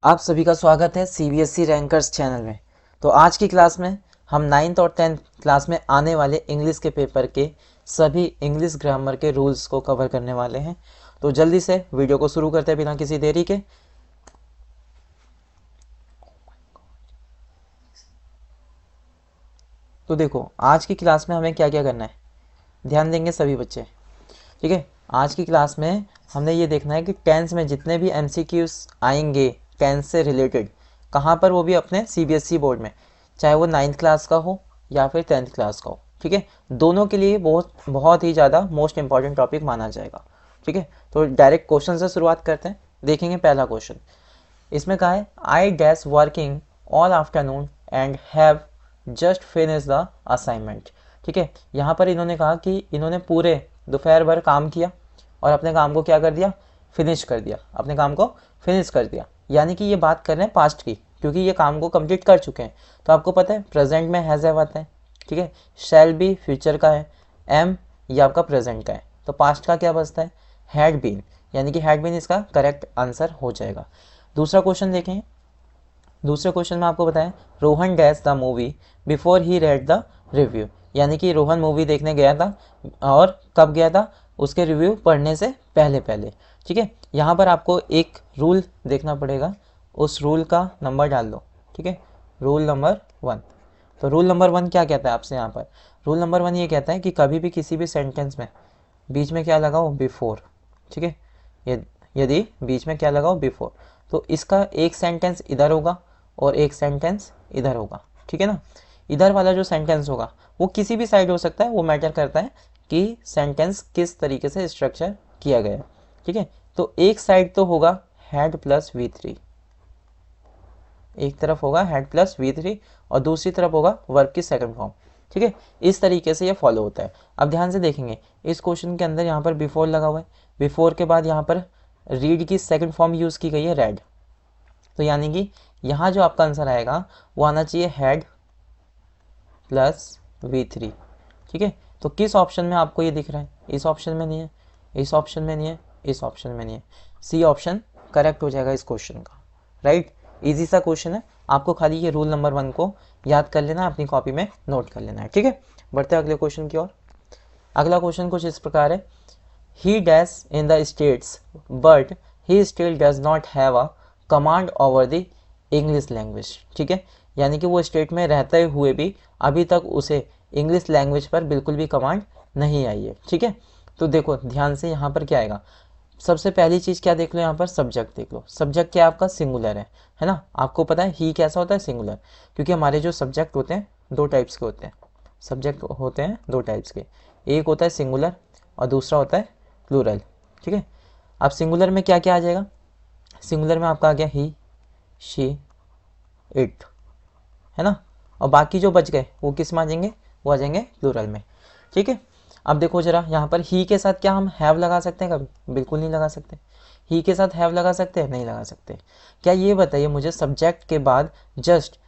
आप सभी का स्वागत है सीबीएसई रैंकर्स चैनल में। तो आज की क्लास में हम 9th और 10th क्लास में आने वाले इंग्लिश के पेपर के सभी इंग्लिश ग्रामर के रूल्स को कवर करने वाले हैं। तो जल्दी से वीडियो को शुरू करते हैं बिना किसी देरी के। तो देखो आज की क्लास में हमें क्या क्या करना है, ध्यान देंगे सभी बच्चे। ठीक है, आज की क्लास में हमने ये देखना है कि टेंस में जितने भी एमसीक्यूज आएंगे टेंस से रिलेटेड, कहाँ पर, वो भी अपने सीबीएसई बोर्ड में, चाहे वो 9th क्लास का हो या फिर 10th क्लास का हो। ठीक है, दोनों के लिए बहुत बहुत ही ज़्यादा मोस्ट इंपॉर्टेंट टॉपिक माना जाएगा। ठीक है, तो डायरेक्ट क्वेश्चन से शुरुआत करते हैं। देखेंगे पहला क्वेश्चन, इसमें कहा है I dash working all afternoon and have just finish the assignment. ठीक है, यहाँ पर इन्होंने कहा कि इन्होंने पूरे दोपहर भर काम किया और अपने काम को क्या कर दिया, फिनिश कर दिया, अपने काम को फिनिश कर दिया। यानी कि ये बात कर रहे हैं पास्ट की, क्योंकि ये काम को कंप्लीट कर चुके हैं। तो आपको पता है प्रेजेंट में हैज़ हैव आता है। ठीक है, शैल बी फ्यूचर का है, एम ये आपका प्रेजेंट का है, तो पास्ट का क्या बचता है, हैड बीन, यानी कि हैड बीन इसका करेक्ट आंसर हो जाएगा। दूसरा क्वेश्चन देखें। दूसरे क्वेश्चन में आपको बताएं Rohan dash the movie before he read the review, यानी कि रोहन मूवी देखने गया था और कब गया था, उसके रिव्यू पढ़ने से पहले पहले। ठीक है, यहाँ पर आपको एक रूल देखना पड़ेगा, उस रूल का नंबर डाल दो। ठीक है, रूल नंबर 1। तो रूल नंबर 1 क्या कहता है आपसे, यहाँ पर रूल नंबर 1 ये कहता है कि कभी भी किसी भी सेंटेंस में बीच में क्या लगाओ, बिफोर। ठीक है, यदि बीच में क्या लगाओ, बिफोर, तो इसका एक सेंटेंस इधर होगा और एक सेंटेंस इधर होगा। ठीक है ना, इधर वाला जो सेंटेंस होगा वो किसी भी साइड हो सकता है, वो मैटर करता है कि सेंटेंस किस तरीके से स्ट्रक्चर किया गया है। ठीक है, तो एक साइड तो होगा हैड प्लस V3, एक तरफ होगा हैड प्लस V3 और दूसरी तरफ होगा वर्ब की सेकंड फॉर्म। ठीक है, इस तरीके से ये फॉलो होता है। अब ध्यान से देखेंगे इस क्वेश्चन के अंदर यहाँ पर बिफोर लगा हुआ है, बिफोर के बाद यहाँ पर रीड की सेकंड फॉर्म यूज़ की गई है रेड, तो यानी कि यहाँ जो आपका आंसर आएगा वो आना चाहिए हैड प्लस V3। ठीक है, तो किस ऑप्शन में आपको ये दिख रहा है, इस ऑप्शन में नहीं है, इस ऑप्शन में नहीं है, इस ऑप्शन में नहीं है, सी ऑप्शन करेक्ट हो जाएगा इस क्वेश्चन का। राइट, इजी सा क्वेश्चन है, आपको खाली ये रूल नंबर 1 को याद कर लेना, अपनी कॉपी में नोट कर लेना है। ठीक है, बढ़ते हैं अगले क्वेश्चन की ओर। अगला क्वेश्चन कुछ इस प्रकार है, ही dash in the states but he still does not have a command over the English language. ठीक है, यानी कि वो स्टेट में रहते हुए भी अभी तक उसे इंग्लिश लैंग्वेज पर बिल्कुल भी कमांड नहीं आई है। ठीक है, तो देखो ध्यान से यहाँ पर क्या आएगा, सबसे पहली चीज़ क्या देख लो, यहाँ पर सब्जेक्ट देख लो। सब्जेक्ट क्या आपका सिंगुलर है ना, आपको पता है ही कैसा होता है, सिंगुलर, क्योंकि हमारे जो सब्जेक्ट होते हैं दो टाइप्स के होते हैं, सब्जेक्ट होते हैं दो टाइप्स के, एक होता है सिंगुलर और दूसरा होता है प्लूरल। ठीक है, अब सिंगुलर में क्या क्या आ जाएगा, सिंगुलर में आपका आ गया ही, शी, इट, है ना, और बाकी जो बच गए वो किस में आ जाएंगे, वो आ जाएंगे प्लूरल में। ठीक है, अब देखो जरा यहाँ पर ही के साथ क्या हम हैव लगा सकते हैं कभी, बिल्कुल नहीं लगा सकते। ही के साथ हैव लगा सकते हैं, नहीं लगा सकते। क्या ये बताइए मुझे, सब्जेक्ट के बाद जस्ट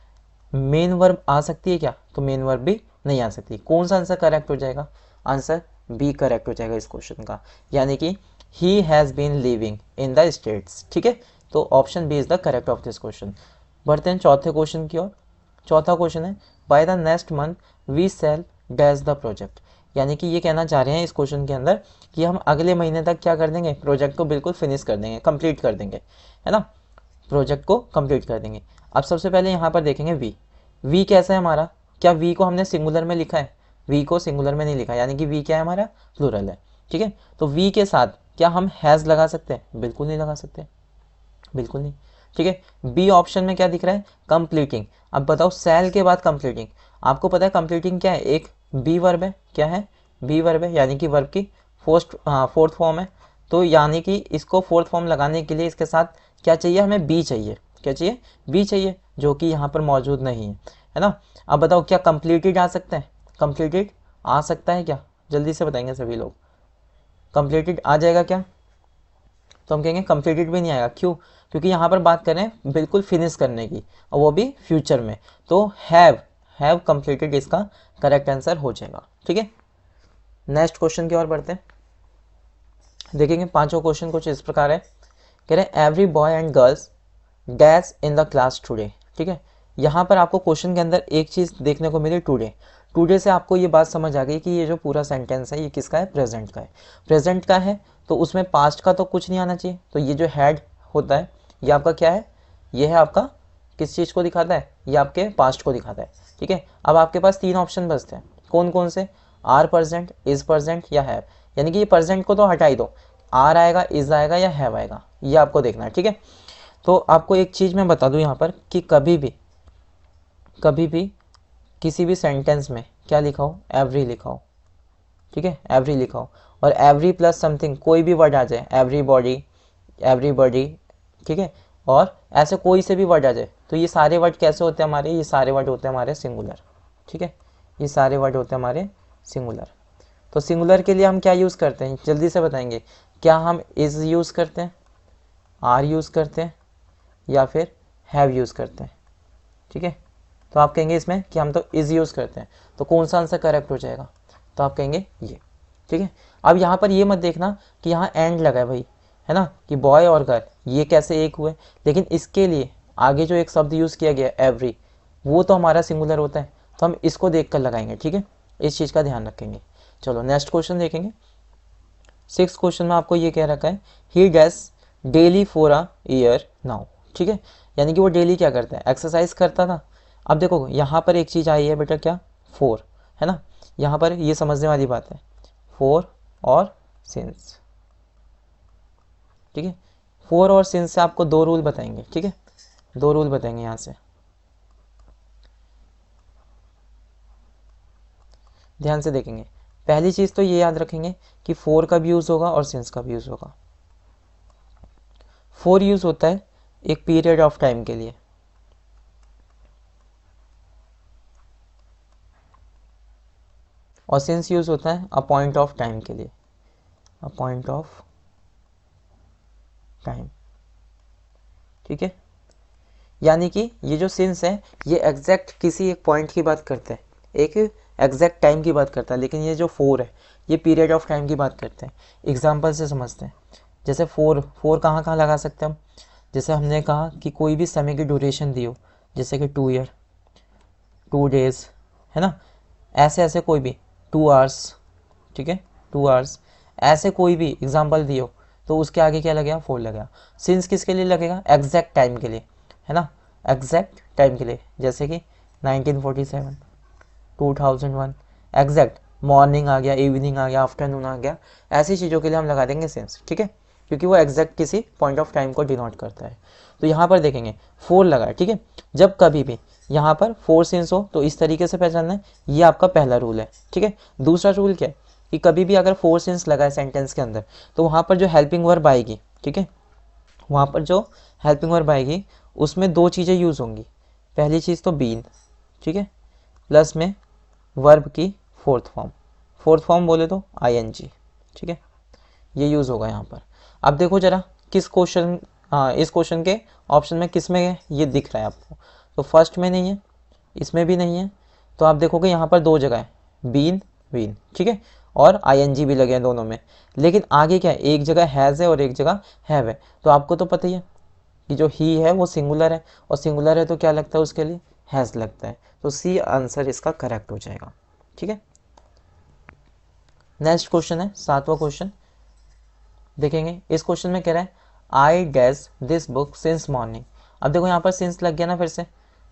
मेन वर्ब आ सकती है क्या, तो मेन वर्ब भी नहीं आ सकती। कौन सा आंसर करेक्ट हो जाएगा, आंसर बी करेक्ट हो जाएगा इस क्वेश्चन का, यानी कि he has been living in the States. ठीक है, तो option B is the correct of this question. बढ़ते हैं चौथे क्वेश्चन की ओर। चौथा क्वेश्चन है by the next month we sell dash the project, यानी कि ये कहना चाह रहे हैं इस क्वेश्चन के अंदर कि हम अगले महीने तक क्या कर देंगे, प्रोजेक्ट को बिल्कुल फिनिश कर देंगे, कंप्लीट कर देंगे, है ना, प्रोजेक्ट को कंप्लीट कर देंगे। अब सबसे पहले यहाँ पर देखेंगे वी कैसा है हमारा, क्या वी को हमने सिंगुलर में लिखा है, वी को सिंगुलर में नहीं लिखा, यानी कि वी क्या है हमारा, प्लूरल है। ठीक है, तो वी के साथ क्या हम हैज़ लगा सकते हैं, बिल्कुल नहीं लगा सकते, बिल्कुल नहीं। ठीक है, बी ऑप्शन में क्या दिख रहा है, कंप्लीटिंग। अब बताओ सेल के बाद कंप्लीटिंग, आपको पता है कंप्लीटिंग क्या है, एक बी वर्ब है, क्या है, बी वर्ब है, यानी कि वर्ब की फोर्थ फॉर्म है। तो यानी कि इसको फोर्थ फॉर्म लगाने के लिए इसके साथ क्या चाहिए, हमें बी चाहिए, क्या चाहिए, बी चाहिए, जो कि यहाँ पर मौजूद नहीं है ना। अब बताओ क्या कंप्लीटेड आ सकता है, कंप्लीटेड आ सकता है क्या, जल्दी से बताएंगे सभी लोग, कंप्लीटेड आ जाएगा क्या, तो हम कहेंगे कंप्लीटेड भी नहीं आएगा, क्यों, क्योंकि यहाँ पर बात कर रहे हैं बिल्कुल फिनिश करने की और वो भी फ्यूचर में, तो हैव कंप्लीटेड इसका करेक्ट आंसर हो जाएगा। ठीक है, नेक्स्ट क्वेश्चन की ओर बढ़ते हैं। देखेंगे पांचों क्वेश्चन कुछ इस प्रकार है, कह रहे हैं every boy and girls dash in the class today. ठीक है, यहाँ पर आपको क्वेश्चन के अंदर एक चीज़ देखने को मिली टुडे। टुडे से आपको ये बात समझ आ गई कि ये जो पूरा सेंटेंस है ये किसका है, प्रेजेंट का है। प्रेजेंट का है तो उसमें पास्ट का तो कुछ नहीं आना चाहिए, तो ये जो हैड होता है ये आपका क्या है, ये है आपका किस चीज़ को दिखाता है, ये आपके पास्ट को दिखाता है। ठीक है, अब आपके पास 3 ऑप्शन बचते हैं, कौन कौन से, आर प्रेजेंट, इज प्रेजेंट या हैव। यानी कि ये प्रेजेंट को तो हटा ही दो, आर आएगा, इज आएगा या हैव आएगा, ये आपको देखना है। ठीक है, तो आपको एक चीज़ मैं बता दूं यहाँ पर कि कभी भी किसी भी सेंटेंस में क्या लिखा हो, एवरी लिखा हो। ठीक है, एवरी लिखा हो, और एवरी प्लस समथिंग कोई भी वर्ड आ जाए, एवरीबॉडी, ठीक है, और ऐसे कोई से भी वर्ड आ जाए, तो ये सारे वर्ड कैसे होते हैं हमारे, ये सारे वर्ड होते हैं हमारे सिंगुलर। ठीक है, ये सारे वर्ड होते हैं हमारे सिंगुलर। तो सिंगुलर के लिए हम क्या यूज़ करते हैं, जल्दी से बताएंगे। क्या हम इज़ यूज़ करते हैं, आर यूज़ करते हैं, या फिर हैव यूज़ करते हैं। ठीक है, तो आप कहेंगे इसमें कि हम तो इज़ यूज़ करते हैं, तो कौन सा आंसर करेक्ट हो जाएगा, तो आप कहेंगे ये। ठीक है, अब यहाँ पर ये मत देखना कि यहाँ एंड लगा है भाई, है ना, कि बॉय और गर्ल ये कैसे एक हुए, लेकिन इसके लिए आगे जो एक शब्द यूज़ किया गया एवरी, वो तो हमारा सिंगुलर होता है, तो हम इसको देख कर लगाएंगे। ठीक है, इस चीज़ का ध्यान रखेंगे। चलो नेक्स्ट क्वेश्चन देखेंगे। 6th क्वेश्चन में आपको ये कह रखा है, ही dash daily for a year now. ठीक है, यानी कि वो डेली क्या करता है, एक्सरसाइज करता था। अब देखो यहाँ पर एक चीज़ आई है बेटा, क्या, फोर, है ना, यहाँ पर ये समझने वाली बात है, फोर और सिंस। ठीक है, फोर और सिंस से आपको 2 रूल बताएंगे। ठीक है, 2 रूल बताएंगे यहाँ से, ध्यान से देखेंगे। पहली चीज़ तो ये याद रखेंगे कि फोर का भी यूज़ होगा और सिंस का भी यूज़ होगा। फोर यूज़ होता है एक पीरियड ऑफ टाइम के लिए, और सिंस यूज़ होता है अ पॉइंट ऑफ टाइम के लिए, अ पॉइंट ऑफ टाइम। ठीक है, यानी कि ये जो सिंस है ये एग्जैक्ट किसी एक पॉइंट की बात करते हैं, एक एग्जैक्ट टाइम की बात करता है, लेकिन ये जो फोर है ये पीरियड ऑफ टाइम की बात करते हैं। एग्जाम्पल से समझते हैं, जैसे फोर कहाँ कहाँ लगा सकते हैं हम, जैसे हमने कहा कि कोई भी समय की ड्यूरेशन दी हो, जैसे कि 2 ईयर, 2 डेज, है ना, ऐसे ऐसे कोई भी 2 आवर्स। ठीक है, 2 आवर्स, ऐसे कोई भी एग्जाम्पल दिए हो, तो उसके आगे क्या लगेगा, फोर लगेगा। सिंस किसके लिए लगेगा, एग्जैक्ट टाइम के लिए, है ना, एग्जैक्ट टाइम के लिए, जैसे कि 1947, 2001, एग्जैक्ट मॉर्निंग आ गया, इवनिंग आ गया, आफ्टरनून आ गया, ऐसी चीज़ों के लिए हम लगा देंगे सिंस। ठीक है, क्योंकि वो एग्जैक्ट किसी पॉइंट ऑफ टाइम को डिनोट करता है। तो यहाँ पर देखेंगे फोर लगा है। ठीक है, जब कभी भी यहाँ पर फोर सिंस हो तो इस तरीके से पहचानना है, ये आपका पहला रूल है। ठीक है, दूसरा रूल क्या है कि कभी भी अगर फोर सिंस लगा है सेंटेंस के अंदर, तो वहाँ पर जो हेल्पिंग वर्ब आएगी, ठीक है, वहाँ पर जो हेल्पिंग वर्ब आएगी उसमें 2 चीज़ें यूज़ होंगी। पहली चीज़ तो बीन, ठीक है, प्लस में वर्ब की फोर्थ फॉर्म बोले तो आईएनजी। ठीक है, ये यूज़ होगा यहाँ पर। अब देखो जरा किस क्वेश्चन, इस क्वेश्चन के ऑप्शन में किस में ये दिख रहा है आपको, तो फर्स्ट में नहीं है, इसमें भी नहीं है, तो आप देखोगे यहाँ पर 2 जगह है, बीन, ठीक है, और आईएनजी भी लगे हैं दोनों में। लेकिन आगे क्या है, एक जगह हैज़ है और एक जगह हैव है। तो आपको तो पता ही है कि जो ही है वो सिंगुलर है, और सिंगुलर है तो क्या लगता है उसके लिए, हैज़ लगता है। तो सी आंसर इसका करेक्ट हो जाएगा। ठीक है, नेक्स्ट क्वेश्चन है 7वां क्वेश्चन देखेंगे। इस क्वेश्चन में कह रहा है I dash this book since morning. अब देखो यहाँ पर सिंस लग गया ना, फिर से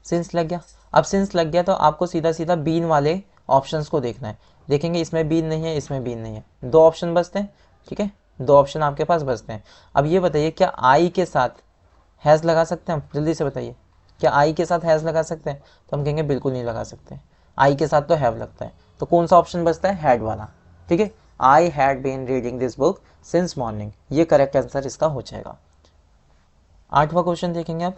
सिंस लग गया। अब सिंस लग गया तो आपको सीधा सीधा बीन वाले ऑप्शंस को देखना है। देखेंगे इसमें बीन नहीं है, इसमें बीन नहीं है, 2 ऑप्शन बचते हैं। ठीक है, 2 ऑप्शन आपके पास बचते हैं। अब ये बताइए क्या आई के साथ हैज़ लगा सकते हैं हम, जल्दी से बताइए, क्या आई के साथ हैज़ लगा सकते हैं, तो हम कहेंगे बिल्कुल नहीं लगा सकते, आई के साथ तो हैव लगता है। तो कौन सा ऑप्शन बचता है, हैड वाला। ठीक है, I had been reading this book since morning, ये करेक्ट आंसर इसका हो जाएगा। 8वां क्वेश्चन देखेंगे आप।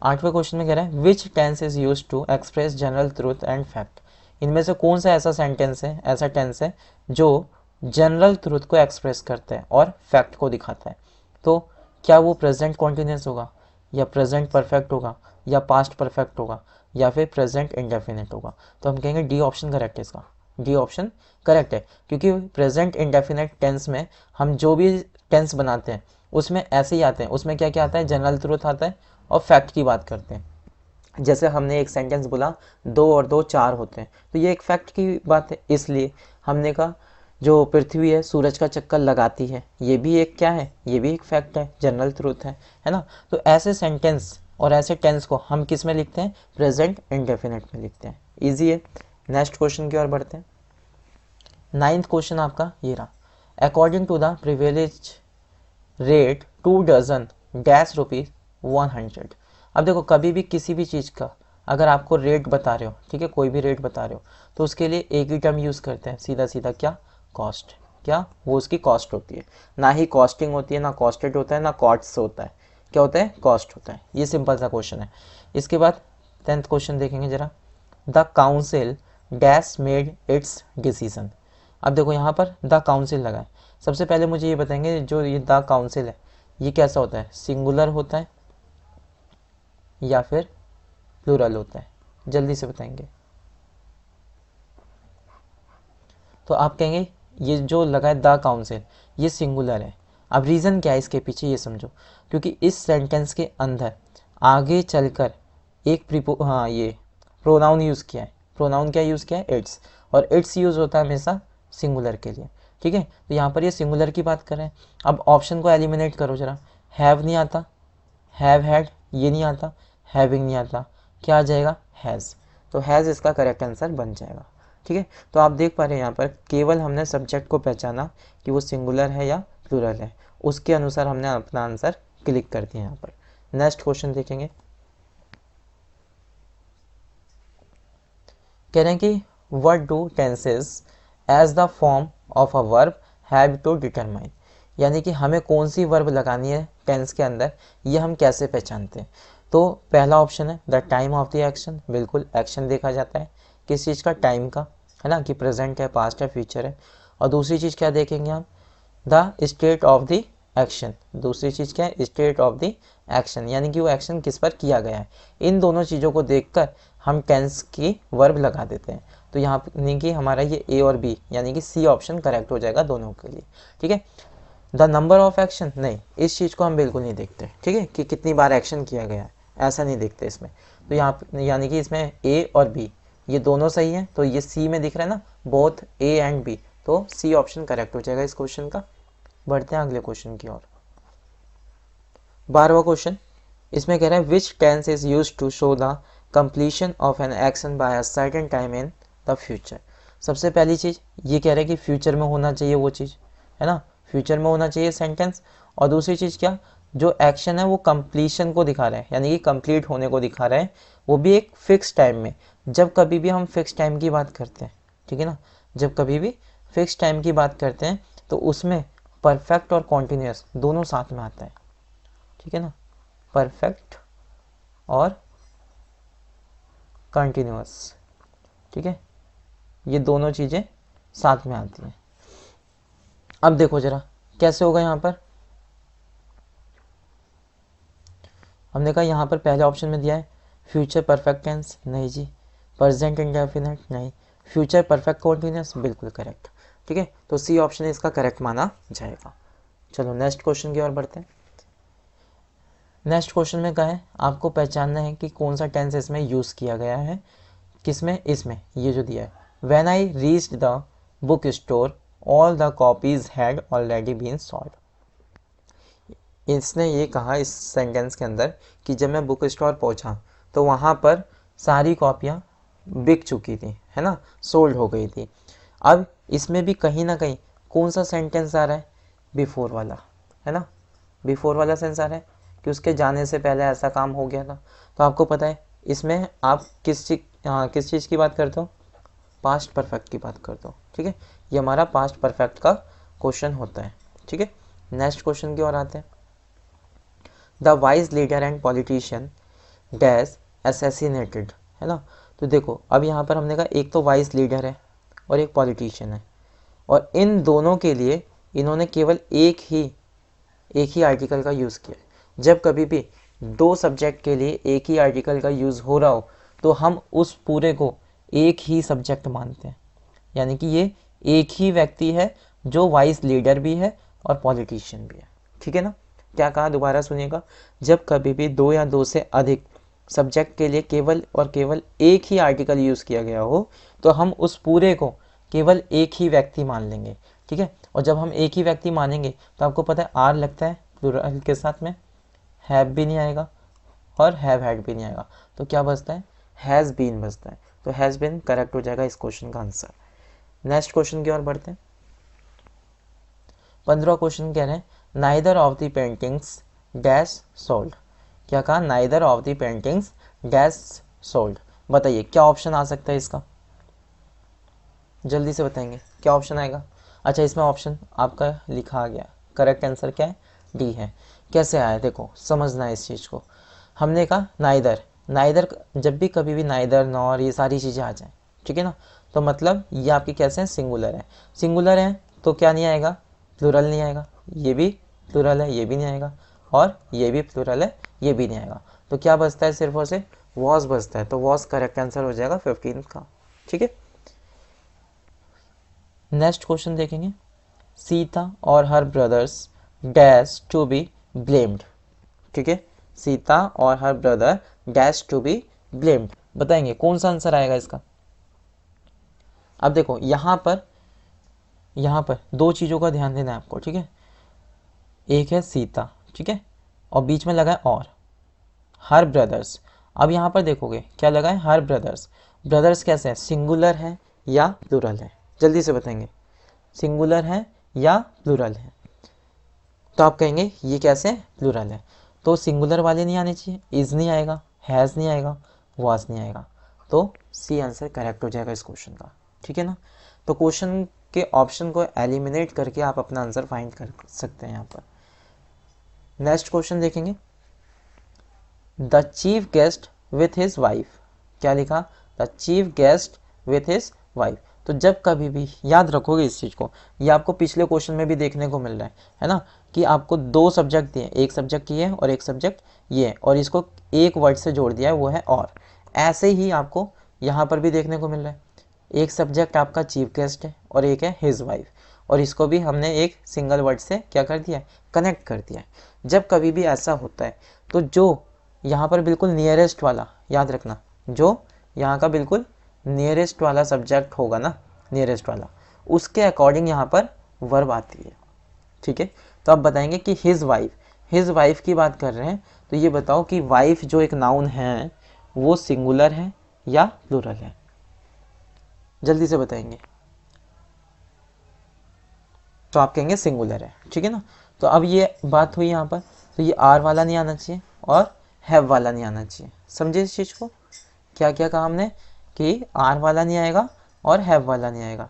8वें क्वेश्चन में कह रहा है which tense is use to express general truth and fact. इनमें से कौन सा ऐसा सेंटेंस है, ऐसा टेंस है जो जनरल ट्रूथ को एक्सप्रेस करता है और फैक्ट को दिखाता है। तो क्या वो प्रेजेंट कॉन्टिन्यूस होगा, या प्रेजेंट परफेक्ट होगा, या पास्ट परफेक्ट होगा, या फिर प्रेजेंट इंडेफिनिट होगा। तो हम कहेंगे डी ऑप्शन करेक्ट है इसका, डी ऑप्शन करेक्ट है, क्योंकि प्रेजेंट इंडेफिनिट टेंस में हम जो भी टेंस बनाते हैं उसमें ऐसे ही आते हैं, उसमें क्या क्या आता है, जनरल ट्रूथ आता है और फैक्ट की बात करते हैं। जैसे हमने एक सेंटेंस बोला 2 और 2 4 होते हैं, तो ये एक फैक्ट की बात है। इसलिए हमने कहा जो पृथ्वी है सूरज का चक्कर लगाती है, ये भी एक क्या है, ये भी एक फैक्ट है, जनरल ट्रूथ है ना। तो ऐसे सेंटेंस और ऐसे टेंस को हम किस में लिखते हैं, प्रेजेंट इंडेफिनिट में लिखते हैं। ईजी है। नेक्स्ट क्वेश्चन की ओर बढ़ते हैं। 9th क्वेश्चन आपका ये रहा, according to the privilege rate 2 dozen dash rupees 100। अब देखो कभी भी किसी भी चीज़ का अगर आपको रेट बता रहे हो, ठीक है, कोई भी रेट बता रहे हो, तो उसके लिए एक ही टर्म यूज़ करते हैं, सीधा सीधा क्या, कॉस्ट। क्या वो उसकी कॉस्ट होती है, ना ही कॉस्टिंग होती है, ना कॉस्टेड होता है, ना कॉस्ट होता है, क्या होता है, कॉस्ट होता है। ये सिंपल सा क्वेश्चन है। इसके बाद 10th क्वेश्चन देखेंगे जरा, the council dash made it's decision. अब देखो यहाँ पर द काउंसिल लगा है। सबसे पहले मुझे ये बताएंगे जो ये द काउंसिल है ये कैसा होता है, सिंगुलर होता है या फिर प्लूरल होता है, जल्दी से बताएंगे। तो आप कहेंगे ये जो लगा है द काउंसिल ये सिंगुलर है। अब रीज़न क्या है इसके पीछे ये समझो, क्योंकि इस सेंटेंस के अंदर आगे चलकर एक ये प्रोनाउन यूज़ किया है। प्रोनाउन क्या यूज़ किया है, इट्स, और इट्स यूज़ होता है हमेशा सिंगुलर के लिए, ठीक है। तो यहाँ पर ये सिंगुलर की बात कर रहे हैं। अब ऑप्शन को एलिमिनेट करो जरा, हैव नहीं आता, हैव हैड ये नहीं आता, हैविंग नहीं आता, क्या आ जाएगा, हैज़। तो हैज़ इसका करेक्ट आंसर बन जाएगा, ठीक है। तो आप देख पा रहे हैं यहाँ पर केवल हमने सब्जेक्ट को पहचाना कि वो सिंगुलर है या प्लूरल है, उसके अनुसार हमने अपना आंसर क्लिक कर दिया यहाँ पर। नेक्स्ट क्वेश्चन देखेंगे, कह रहे हैं कि what do tenses as the form of a verb have to determine, यानी कि हमें कौन सी वर्ब लगानी है टेंस के अंदर, ये हम कैसे पहचानते हैं। तो पहला ऑप्शन है the time of the action, बिल्कुल एक्शन देखा जाता है किस चीज़ का, टाइम का, है ना, कि प्रेजेंट है, पास्ट है, फ्यूचर है। और दूसरी चीज़ क्या देखेंगे हम, the state of the action, दूसरी चीज़ क्या है, स्टेट ऑफ द एक्शन, यानी कि वो एक्शन किस पर किया गया है। इन दोनों चीज़ों को देखकर हम टेंस की वर्ब लगा देते हैं। तो यहाँ यानी कि हमारा ये ए और बी यानी कि सी ऑप्शन करेक्ट हो जाएगा दोनों के लिए, ठीक है। द नंबर ऑफ एक्शन नहीं, इस चीज़ को हम बिल्कुल नहीं देखते, ठीक है, कि कितनी बार एक्शन किया गया है, ऐसा नहीं देखते इसमें। तो यहाँ यानी कि इसमें ए और बी ये दोनों सही है, तो ये सी में दिख रहा है ना, बोथ ए एंड बी, तो सी ऑप्शन करेक्ट हो जाएगा इस क्वेश्चन का। बढ़ते हैं अगले क्वेश्चन की ओर। 12वां क्वेश्चन, इसमें कह रहा है which tense is use to show the completion of an action by a certain time in the future. सबसे पहली चीज़ ये कह रहा है कि फ्यूचर में होना चाहिए वो चीज़, है ना, फ्यूचर में होना चाहिए सेंटेंस। और दूसरी चीज़ क्या, जो एक्शन है वो कंप्लीशन को दिखा रहा है, यानी कि कंप्लीट होने को दिखा रहा है, वो भी एक फिक्स टाइम में। जब कभी भी हम फिक्स टाइम की बात करते हैं, ठीक है ना, जब कभी भी फिक्स टाइम की बात करते हैं तो उसमें परफेक्ट और कॉन्टिन्यूस दोनों साथ में आता है, ठीक है ना, परफेक्ट और कंटिन्यूस, ठीक है, ये दोनों चीज़ें साथ में आती हैं। अब देखो जरा कैसे होगा यहाँ पर, हमने कहा यहाँ पर पहले ऑप्शन में दिया है फ्यूचर परफेक्ट टेंस, नहीं जी, प्रेजेंट इंडेफिनिट नहीं, फ्यूचर परफेक्ट कॉन्टिन्यूस बिल्कुल करेक्ट, ठीक है। तो सी ऑप्शन इसका करेक्ट माना जाएगा। चलो नेक्स्ट क्वेश्चन की ओर बढ़ते हैं। नेक्स्ट क्वेश्चन में कहा है आपको पहचानना है कि कौन सा टेंस इसमें यूज़ किया गया है, किसमें, इसमें, ये जो दिया है, when I reached the book store all the copies had already been sold. इसने ये कहा इस सेंटेंस के अंदर कि जब मैं बुक स्टोर पहुंचा तो वहाँ पर सारी कॉपियाँ बिक चुकी थी, है ना, सोल्ड हो गई थी। अब इसमें भी कहीं ना कहीं कौन सा सेंटेंस आ रहा है, बिफोर वाला, है ना, बिफोर वाला सेंस आ रहा है कि उसके जाने से पहले ऐसा काम हो गया था। तो आपको पता है इसमें आप किस चीज़ की बात करते हो, पास्ट परफेक्ट की बात करते हो, ठीक है। ये हमारा पास्ट परफेक्ट का क्वेश्चन होता है, ठीक है। नेक्स्ट क्वेश्चन की ओर आते हैं। The wise leader and politician dash assassinated, है ना। तो देखो अब यहाँ पर हमने कहा एक तो वाइज लीडर है और एक पॉलिटिशियन है, और इन दोनों के लिए इन्होंने केवल एक ही आर्टिकल का यूज़ किया है। जब कभी भी दो सब्जेक्ट के लिए एक ही आर्टिकल का यूज़ हो रहा हो तो हम उस पूरे को एक ही सब्जेक्ट मानते हैं, यानी कि ये एक ही व्यक्ति है जो वाइस लीडर भी है और पॉलिटिशियन भी है, ठीक है ना। क्या कहा, दोबारा सुनिएगा, जब कभी भी दो या दो से अधिक सब्जेक्ट के लिए केवल और केवल एक ही आर्टिकल यूज़ किया गया हो तो हम उस पूरे को केवल एक ही व्यक्ति मान लेंगे, ठीक है। और जब हम एक ही व्यक्ति मानेंगे तो आपको पता है आर लगता है प्लूरल के साथ में, हैव भी नहीं आएगा और हैव हैड भी नहीं आएगा, तो क्या बचता है, हैज़ बीन बचता है। तो हैज़ बीन करेक्ट हो जाएगा इस क्वेश्चन का आंसर। नेक्स्ट क्वेश्चन की ओर बढ़ते हैं। 15वां क्वेश्चन कह रहे हैं neither of the paintings dash sold. क्या कहा, neither of the paintings dash sold. बताइए क्या ऑप्शन आ सकता है इसका, जल्दी से बताएंगे क्या ऑप्शन आएगा। अच्छा, इसमें ऑप्शन आपका लिखा आ गया, करेक्ट आंसर क्या है, डी है। कैसे आया देखो, समझना है इस चीज़ को। हमने कहा नाइदर, नाइदर जब भी कभी भी नाइदर नॉर ये सारी चीज़ें आ जाएं, ठीक है ना, तो मतलब ये आपकी कैसे हैं, सिंगुलर है। सिंगुलर है तो क्या नहीं आएगा, प्लूरल नहीं आएगा, ये भी प्लूरल है ये भी नहीं आएगा, और ये भी प्लूरल है ये भी नहीं आएगा। तो क्या बचता है, सिर्फ और सिर्फ वॉज बचता है। तो वॉज करेक्ट आंसर हो जाएगा 15 का, ठीक है। नेक्स्ट क्वेश्चन देखेंगे, सीता और her brothers dash to be blamed. ठीक है, सीता और her brother dash to be blamed. बताएंगे कौन सा आंसर आएगा इसका। अब देखो यहाँ पर दो चीज़ों का ध्यान देना है आपको, ठीक है। एक है सीता, ठीक है, और बीच में लगा है और हर ब्रदर्स। अब यहाँ पर देखोगे क्या लगा है, हर ब्रदर्स। ब्रदर्स कैसे है, सिंगुलर है या प्लूरल है, जल्दी से बताएंगे, सिंगुलर है या प्लूरल है। तो आप कहेंगे ये कैसे प्लूरल है, तो सिंगुलर वाले नहीं आने चाहिए, इज नहीं आएगा, हैज़ नहीं आएगा, वाज नहीं आएगा। तो सी आंसर करेक्ट हो जाएगा इस क्वेश्चन का, ठीक है ना। तो क्वेश्चन के ऑप्शन को एलिमिनेट करके आप अपना आंसर फाइंड कर सकते हैं यहाँ पर। नेक्स्ट क्वेश्चन देखेंगे, the chief guest with his wife. क्या लिखा, the chief guest with his wife. तो जब कभी भी याद रखोगे इस चीज़ को, ये आपको पिछले क्वेश्चन में भी देखने को मिल रहा है ना, कि आपको दो सब्जेक्ट दिए, एक सब्जेक्ट ये है और एक सब्जेक्ट ये है, और इसको एक वर्ड से जोड़ दिया है वो है और। ऐसे ही आपको यहाँ पर भी देखने को मिल रहा है, एक सब्जेक्ट आपका चीफ गेस्ट है और एक है हिज वाइफ, और इसको भी हमने एक सिंगल वर्ड से क्या कर दिया है, कनेक्ट कर दिया है। जब कभी भी ऐसा होता है तो जो यहाँ पर बिल्कुल नियरेस्ट वाला, याद रखना, जो यहाँ का बिल्कुल नियरेस्ट वाला सब्जेक्ट होगा ना, नियरेस्ट वाला, उसके अकॉर्डिंग यहाँ पर वर्ब आती है, ठीक है। तो आप बताएंगे कि हिज वाइफ की बात कर रहे हैं, तो ये बताओ कि वाइफ जो एक नाउन है वो सिंगुलर है या प्लूरल है, जल्दी से बताएंगे। तो आप कहेंगे सिंगुलर है, ठीक है ना। तो अब ये बात हुई यहाँ पर, तो ये आर वाला नहीं आना चाहिए और हैव वाला नहीं आना चाहिए। समझे इस चीज़ को, क्या क्या कहा हमने, कि आर वाला नहीं आएगा और हैव वाला नहीं आएगा।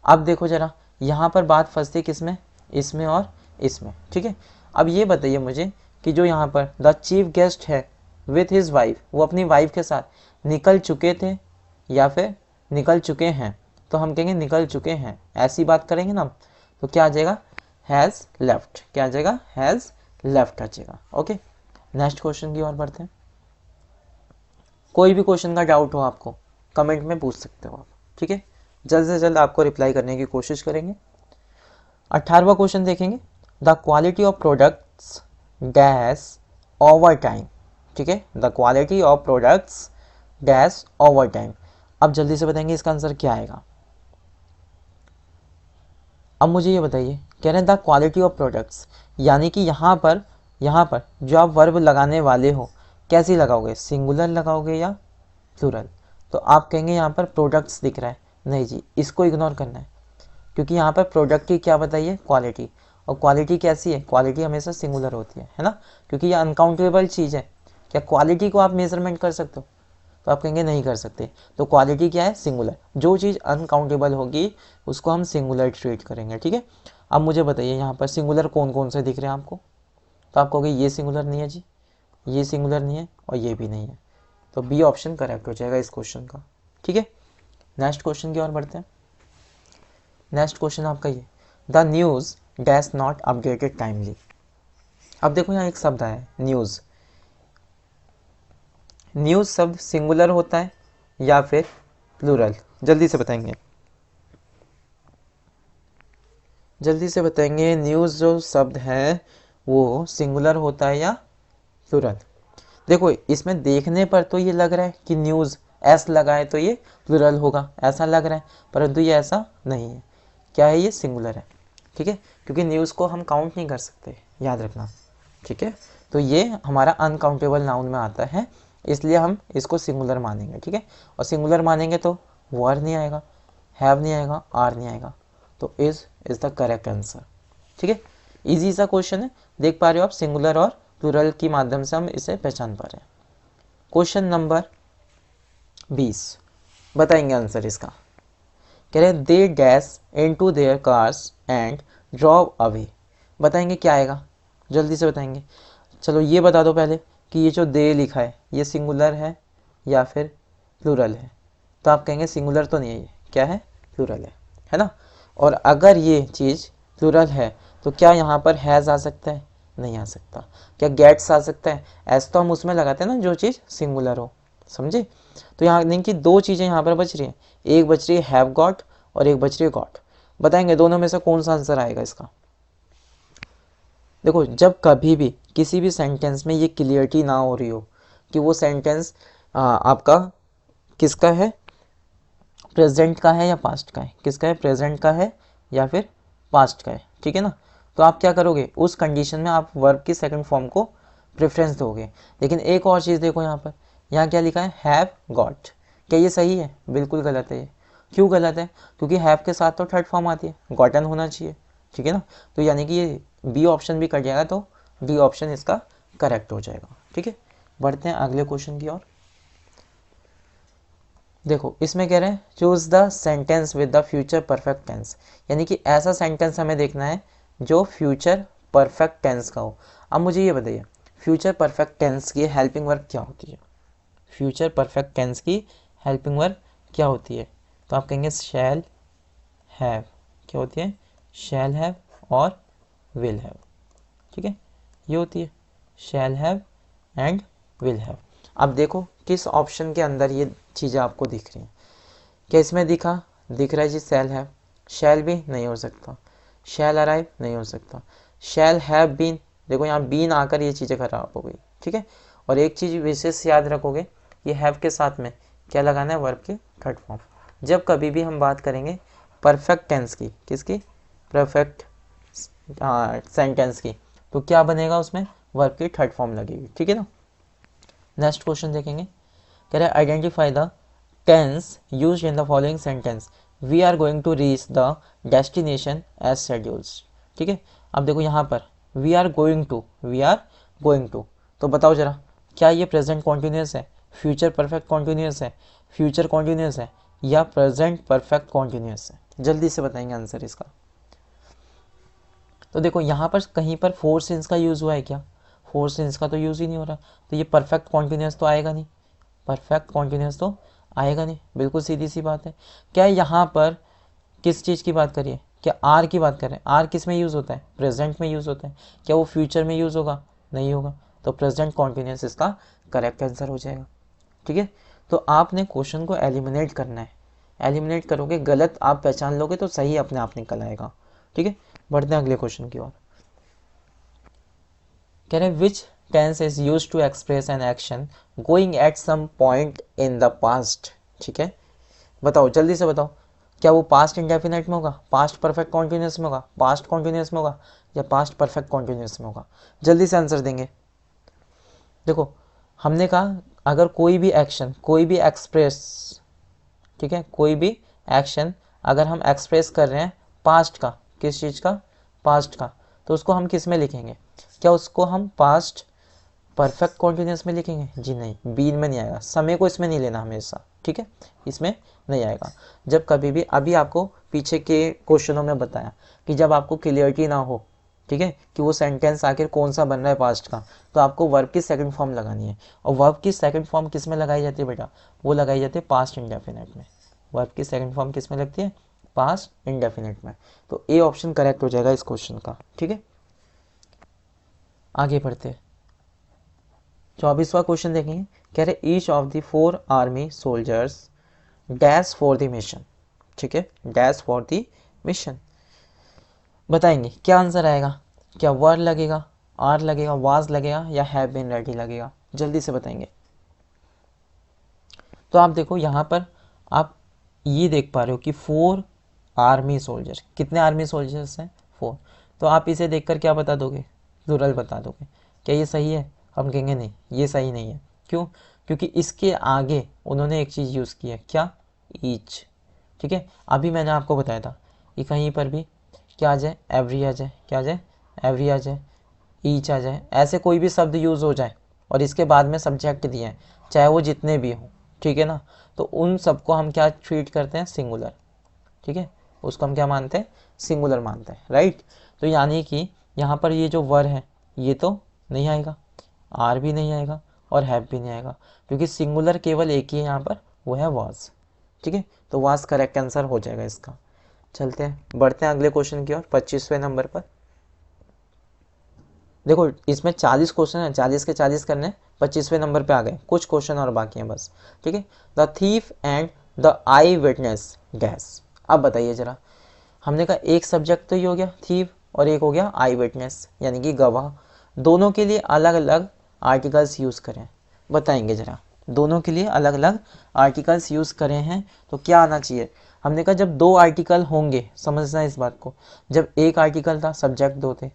अब देखो जरा, यहाँ पर बात फंसती किसमें, इसमें और इसमें, ठीक है। अब ये बताइए मुझे कि जो यहाँ पर द चीफ गेस्ट है विथ हिज वाइफ, वो अपनी वाइफ के साथ निकल चुके थे या फिर निकल चुके हैं। तो हम कहेंगे निकल चुके हैं, ऐसी बात करेंगे ना, तो क्या आ जाएगा, हैज़ लेफ्ट। क्या आ जाएगा, हैज़ लेफ्ट आ जाएगा। ओके, नेक्स्ट क्वेश्चन की ओर बढ़ते हैं। कोई भी क्वेश्चन का डाउट हो आपको कमेंट में पूछ सकते हो आप, ठीक है। जल्द से जल्द आपको रिप्लाई करने की कोशिश करेंगे। 18वां क्वेश्चन देखेंगे, the quality of products dash over time. ठीक है, the quality of products dash over time. अब जल्दी से बताएंगे इसका आंसर क्या आएगा। अब मुझे ये बताइए, कह रहे हैं द क्वालिटी ऑफ प्रोडक्ट्स, यानी कि यहाँ पर जो आप वर्ब लगाने वाले हो कैसी लगाओगे, सिंगुलर लगाओगे या प्लूरल। तो आप कहेंगे यहाँ पर प्रोडक्ट्स दिख रहा है, नहीं जी, इसको इग्नोर करना है, क्योंकि यहाँ पर प्रोडक्ट की क्या बताइए, क्वालिटी। और क्वालिटी कैसी है, क्वालिटी हमेशा सिंगुलर होती है ना, क्योंकि ये अनकाउंटेबल चीज़ है। क्या क्वालिटी को आप मेजरमेंट कर सकते हो, तो आप कहेंगे नहीं कर सकते। तो क्वालिटी क्या है, सिंगुलर। जो चीज़ अनकाउंटेबल होगी उसको हम सिंगुलर ट्रीट करेंगे, ठीक है। अब मुझे बताइए यहाँ पर सिंगुलर कौन कौन से दिख रहे हैं आपको, तो आप कहोगे ये सिंगुलर नहीं है जी, ये सिंगुलर नहीं है और ये भी नहीं है। तो बी ऑप्शन करेक्ट हो जाएगा इस क्वेश्चन का, ठीक है। नेक्स्ट क्वेश्चन की ओर बढ़ते हैं। नेक्स्ट क्वेश्चन आपका ये, the news dash not updated timely. अब देखो यहाँ एक शब्द है न्यूज़। न्यूज़ शब्द सिंगुलर होता है या फिर प्लूरल, जल्दी से बताएंगे, जल्दी से बताएंगे। न्यूज़ जो शब्द है वो सिंगुलर होता है या प्लूरल। देखो इसमें देखने पर तो ये लग रहा है कि न्यूज़ एस लगा है तो ये प्लूरल होगा, ऐसा लग रहा है, परंतु ये ऐसा नहीं है। क्या है, ये सिंगुलर है। ठीक है, क्योंकि न्यूज़ को हम काउंट नहीं कर सकते, याद रखना। ठीक है, तो ये हमारा अनकाउंटेबल नाउन में आता है, इसलिए हम इसको सिंगुलर मानेंगे। ठीक है, और सिंगुलर मानेंगे तो वर नहीं आएगा, हैव नहीं आएगा, आर नहीं आएगा, तो इज द करेक्ट आंसर। ठीक है, इजी सा क्वेश्चन है, देख पा रहे हो आप, सिंगुलर और प्लूरल के माध्यम से हम इसे पहचान पा रहे हैं। क्वेश्चन नंबर 20 बताएंगे आंसर इसका। कह रहे हैं they dash into their cars and drove away. बताएंगे क्या आएगा, जल्दी से बताएंगे। चलो ये बता दो पहले कि ये जो दे लिखा है ये सिंगुलर है या फिर प्लूरल है। तो आप कहेंगे सिंगुलर तो नहीं है, ये क्या है, प्लूरल है ना। और अगर ये चीज़ प्लूरल है तो क्या यहाँ पर हैज़ आ सकता है, नहीं आ सकता। क्या गेट्स आ सकता है, ऐसा तो हम उसमें लगाते हैं ना जो चीज़ सिंगुलर हो, समझे। तो यहाँ नहीं कि दो चीज़ें यहाँ पर बच रही हैं, एक बच रही है हैव गॉट और एक बच रही है गॉट। बताएंगे दोनों में से कौन सा आंसर आएगा इसका। देखो जब कभी भी किसी भी सेंटेंस में ये क्लियरिटी ना हो रही हो कि वो सेंटेंस आपका किसका है, प्रेजेंट का है या पास्ट का है, किसका है, प्रेजेंट का है या फिर पास्ट का है, ठीक है ना। तो आप क्या करोगे, उस कंडीशन में आप वर्ब की सेकंड फॉर्म को प्रेफरेंस दोगे। लेकिन एक और चीज़ देखो यहाँ पर, यहाँ क्या लिखा है, हैव गॉट। क्या ये सही है, बिल्कुल गलत है ये। क्यों गलत है, क्योंकि हैव के साथ तो थर्ड फॉर्म आती है, गॉटन होना चाहिए, ठीक है ना। तो यानी कि ये बी ऑप्शन भी कट जाएगा, तो डी ऑप्शन इसका करेक्ट हो जाएगा। ठीक है, बढ़ते हैं अगले क्वेश्चन की ओर। देखो इसमें कह रहे हैं choose the sentence with the future perfect tense, यानी कि ऐसा सेंटेंस हमें देखना है जो फ्यूचर परफेक्ट टेंस का हो। अब मुझे ये बताइए फ्यूचर परफेक्ट टेंस की हेल्पिंग वर्ब क्या होती है, फ्यूचर परफेक्ट टेंस की हेल्पिंग वर्ब क्या होती है। तो आप कहेंगे शैल हैव, क्या होती है, शैल हैव और विल हैव। ठीक है, ये होती है shall have and will have. अब देखो किस ऑप्शन के अंदर ये चीज़ें आपको दिख रही हैं। क्या इसमें दिख रहा है जी शैल हैव, शैल भी नहीं हो सकता, शैल अराइव नहीं हो सकता, शैल हैव बीन, देखो यहाँ बीन आकर ये चीज़ें खराब हो गई। ठीक है, और एक चीज़ विशेष याद रखोगे, ये हैव के साथ में क्या लगाना है, वर्ब की थर्ड फॉर्म। जब कभी भी हम बात करेंगे परफेक्ट टेंस की, किसकी, परफेक्ट सेंटेंस की, तो क्या बनेगा उसमें, वर्ब की थर्ड फॉर्म लगेगी। ठीक है ना। नेक्स्ट क्वेश्चन देखेंगे, कह रहे हैं identify the tense used in the following sentence, we are going to reach the destination as schedules. ठीक है, अब देखो यहाँ पर वी आर गोइंग टू, तो बताओ जरा क्या ये प्रेजेंट कॉन्टिन्यूस है, फ्यूचर परफेक्ट कॉन्टिन्यूस है, फ्यूचर कॉन्टिन्यूस है या प्रेजेंट परफेक्ट कॉन्टिन्यूस है, जल्दी से बताएंगे आंसर इसका। तो देखो यहाँ पर कहीं पर फोर सिंस का यूज़ हुआ है क्या, फोर सिंस का तो यूज़ ही नहीं हो रहा, तो ये परफेक्ट कॉन्टिन्यूस तो आएगा नहीं, परफेक्ट कॉन्टिन्यूस तो आएगा नहीं, बिल्कुल सीधी सी बात है। क्या यहाँ पर किस चीज़ की बात करिए, क्या आर की बात करें, आर किस में यूज़ होता है, प्रेजेंट में यूज़ होता है, क्या वो फ्यूचर में यूज़ होगा, नहीं होगा, तो प्रेजेंट कॉन्टिन्यूस इसका करेक्ट आंसर हो जाएगा। ठीक है, तो आपने क्वेश्चन को एलिमिनेट करना है, एलिमिनेट करोगे, गलत आप पहचान लोगे तो सही अपने आप निकल आएगा। ठीक है, बढ़ते हैं अगले क्वेश्चन की ओर। कह रहे which tense is use to express an action going at some point in the past. ठीक है, बताओ जल्दी से बताओ, क्या वो पास्ट इंडेफिनेट में होगा, पास्ट परफेक्ट कॉन्टिन्यूस में होगा, पास्ट कॉन्टिन्यूस में होगा या पास्ट परफेक्ट कॉन्टिन्यूस में होगा, जल्दी से आंसर देंगे। देखो हमने कहा अगर कोई भी एक्शन, कोई भी एक्सप्रेस, ठीक है, कोई भी एक्शन अगर हम एक्सप्रेस कर रहे हैं पास्ट का, किस चीज़ का, पास्ट का, तो उसको हम किस में लिखेंगे, क्या उसको हम पास्ट परफेक्ट कॉन्टिन्यूस में लिखेंगे, जी नहीं, बीन में नहीं आएगा, समय को इसमें नहीं लेना हमेशा। ठीक है, इसमें नहीं आएगा। जब कभी भी, अभी आपको पीछे के क्वेश्चनों में बताया कि जब आपको क्लियरिटी ना हो, ठीक है, कि वो सेंटेंस आखिर कौन सा बन रहा है पास्ट का, तो आपको वर्ब की सेकंड फॉर्म लगानी है। और वर्ब की सेकंड फॉर्म किस में लगाई जाती है बेटा, वो लगाई जाती है पास्ट इंडेफिनेट में। वर्ब की सेकंड फॉर्म किस में लगती है, पास्ट इंडेफिनेट में। तो ए ऑप्शन करेक्ट हो जाएगा इस क्वेश्चन का। ठीक है, आगे बढ़ते हैं, 24वां क्वेश्चन देखेंगे। कह रहे each of the 4 army soldiers dash for the mission. ठीक है, डैश फॉर द मिशन, बताएंगे क्या आंसर आएगा, क्या वर्ड लगेगा, आर लगेगा, वाज लगेगा या हैव बीन रेडी लगेगा, जल्दी से बताएंगे। तो आप देखो यहाँ पर आप ये देख पा रहे हो कि 4 आर्मी सोल्जर, कितने आर्मी सोल्जर्स हैं? 4। तो आप इसे देखकर क्या बता दोगे? प्लूरल बता दोगे। क्या ये सही है? हम कहेंगे नहीं, ये सही नहीं है। क्यों? क्योंकि इसके आगे उन्होंने एक चीज़ यूज़ की है, क्या? ईच। ठीक है, अभी मैंने आपको बताया था कि कहीं पर भी क्या आ जाए? एवरी आ जाए। क्या आ जाए? एवरी आ जाए, ईच आ जाए, ऐसे कोई भी शब्द यूज़ हो जाए और इसके बाद में सब्जेक्ट दिए हैं, चाहे वो जितने भी हों, ठीक है ना, तो उन सबको हम क्या ट्रीट करते हैं? सिंगुलर। ठीक है, उसको हम क्या मानते हैं? सिंगुलर मानते हैं, राइट। तो यानी कि यहाँ पर ये जो वर है ये तो नहीं आएगा, आर भी नहीं आएगा और हैव भी नहीं आएगा, क्योंकि सिंगुलर केवल एक ही है यहाँ पर, वो है वाज। ठीक है, तो वाज करेक्ट आंसर हो जाएगा इसका। चलते हैं, बढ़ते हैं अगले क्वेश्चन की ओर, 25वें नंबर पर। देखो इसमें 40 क्वेश्चन है, 40 के 40 करने, 25वें नंबर पे आ गए, कुछ क्वेश्चन और बाकी हैं बस। ठीक है, the thief and the I witness dash. अब बताइए जरा, हमने कहा एक सब्जेक्ट तो ये हो गया थीफ और एक हो गया आई विटनेस यानी कि गवाह, दोनों के लिए अलग अलग आर्टिकल्स यूज़ करें। बताएंगे जरा, दोनों के लिए अलग अलग आर्टिकल्स यूज़ करें हैं तो क्या आना चाहिए? हमने कहा जब दो आर्टिकल होंगे, समझना इस बात को, जब एक आर्टिकल था सब्जेक्ट दो थे।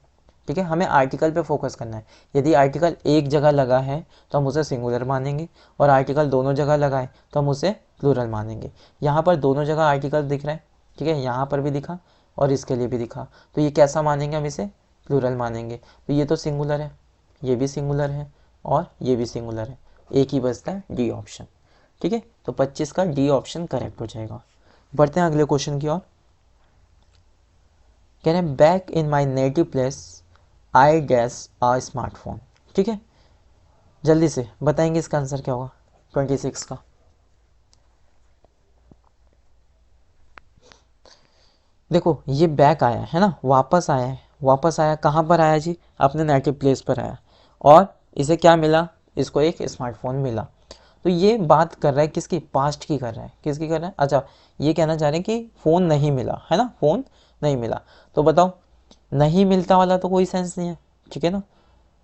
ठीक है, हमें आर्टिकल पे फोकस करना है। यदि आर्टिकल एक जगह लगा है तो हम उसे सिंगुलर मानेंगे और आर्टिकल दोनों जगह लगा है तो हम उसे प्लूरल मानेंगे। यहाँ पर दोनों जगह आर्टिकल दिख रहा है, ठीक है, यहाँ पर भी दिखा और इसके लिए भी दिखा, तो ये कैसा मानेंगे? हम इसे प्लूरल मानेंगे। तो ये तो सिंगुलर है, ये भी सिंगुलर है और ये भी सिंगुलर है, एक ही बचता है डी ऑप्शन। ठीक है, तो 25 का डी ऑप्शन करेक्ट हो जाएगा। बढ़ते हैं अगले क्वेश्चन की ओर। कह रहे हैं back in my native place I dash a smartphone. ठीक है, जल्दी से बताएंगे इसका आंसर क्या होगा 26 का। देखो ये बैक आया है ना, वापस आया है, वापस आया कहाँ पर आया जी? अपने नेटिव प्लेस पर आया और इसे क्या मिला? इसको एक स्मार्टफोन मिला। तो ये बात कर रहा है किसकी? पास्ट की कर रहा है। किसकी कर रहा है? अच्छा, ये कहना चाह रहे हैं कि फ़ोन नहीं मिला है ना, फ़ोन नहीं मिला। तो बताओ, नहीं मिलता वाला तो कोई सेंस नहीं है, ठीक है ना,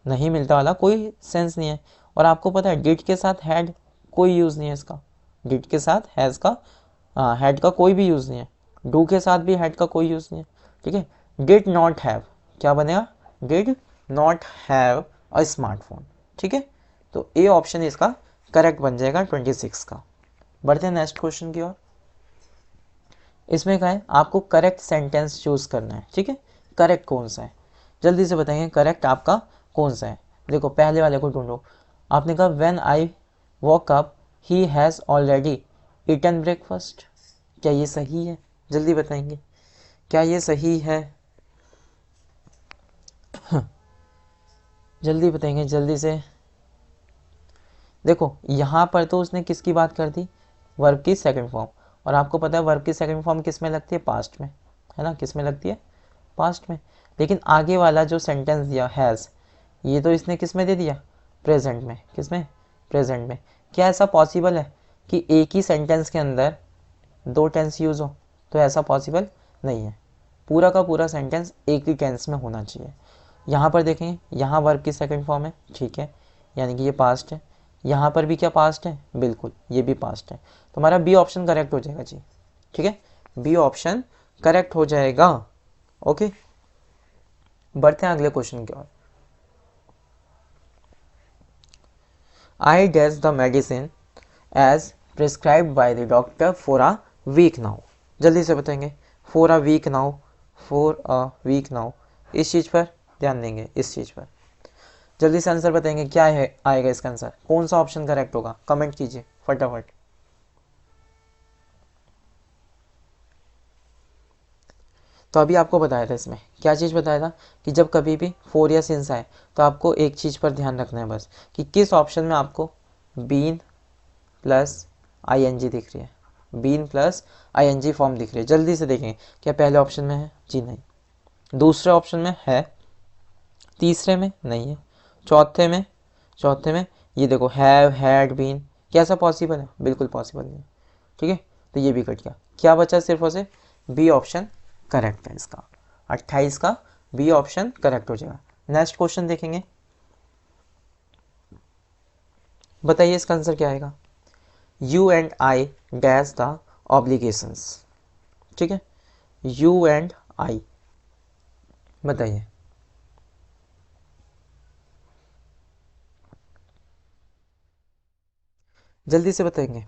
नहीं मिलता वाला कोई सेंस नहीं है। और आपको पता है डिड के साथ हैड कोई यूज़ नहीं है इसका, डिड के साथ हैज़ का हैड का कोई भी यूज़ नहीं है, डू के साथ भी हैड का कोई यूज़ नहीं है। ठीक है, डिड नॉट हैव क्या बनेगा? Did not have a smartphone. ठीक है, तो ए ऑप्शन इसका करेक्ट बन जाएगा 26 का। बढ़ते हैं नेक्स्ट क्वेश्चन की ओर। इसमें क्या है? आपको करेक्ट सेंटेंस चूज करना है। ठीक है, करेक्ट कौन सा है जल्दी से बताएंगे, करेक्ट आपका कौन सा है। देखो पहले वाले को ढूंढो। आपने कहा when I woke up he has already eaten breakfast. क्या ये सही है? जल्दी बताएंगे, क्या ये सही है? जल्दी बताएंगे जल्दी से। देखो यहाँ पर तो उसने किसकी बात कर दी? वर्ब की सेकंड फॉर्म, और आपको पता है वर्ब की सेकंड फॉर्म किस में लगती है? पास्ट में, है ना, किस में लगती है? पास्ट में। लेकिन आगे वाला जो सेंटेंस दिया हैज़, ये तो इसने किस में दे दिया? प्रेजेंट में। किस में? प्रेजेंट में। क्या ऐसा पॉसिबल है कि एक ही सेंटेंस के अंदर दो टेंस यूज़ हो? तो ऐसा पॉसिबल नहीं है, पूरा का पूरा सेंटेंस एक ही टेंस में होना चाहिए। यहाँ पर देखें, यहाँ वर्ब की सेकंड फॉर्म है, ठीक है, यानी कि ये पास्ट है। यहाँ पर भी क्या पास्ट है? बिल्कुल, ये भी पास्ट है। तो हमारा बी ऑप्शन करेक्ट हो जाएगा जी। ठीक है, बी ऑप्शन करेक्ट हो जाएगा। ओके, बढ़ते हैं अगले क्वेश्चन की ओर। I dash the medicine as prescribed by the doctor for a week now. जल्दी से बताएंगे, for a week now, for a week now, इस चीज़ पर ध्यान देंगे, इस चीज़ पर जल्दी से आंसर बताएंगे क्या है आएगा इसका आंसर, कौन सा ऑप्शन करेक्ट होगा? कमेंट कीजिए फटाफट। तो अभी आपको बताया था, इसमें क्या चीज़ बताया था कि जब कभी भी फोर या सिंस आए तो आपको एक चीज़ पर ध्यान रखना है बस, कि किस ऑप्शन में आपको बीन प्लस आईएनजी दिख रही है, बीन प्लस आईएनजी फॉर्म दिख रही है। जल्दी से देखें, क्या पहले ऑप्शन में है? जी नहीं। दूसरे ऑप्शन में है? तीसरे में नहीं है। चौथे में? चौथे में ये देखो हैव हैड बीन, कैसा पॉसिबल है? बिल्कुल पॉसिबल नहीं है। ठीक है, तो ये भी कट गया। क्या बचा सिर्फ और सिर्फ? बी ऑप्शन करेक्ट है इसका, 28 का बी ऑप्शन करेक्ट हो जाएगा। नेक्स्ट क्वेश्चन देखेंगे, बताइए इसका आंसर क्या आएगा। You and I dash the obligations, ठीक है, यू एंड आई, बताइए। जल्दी से बताएंगे।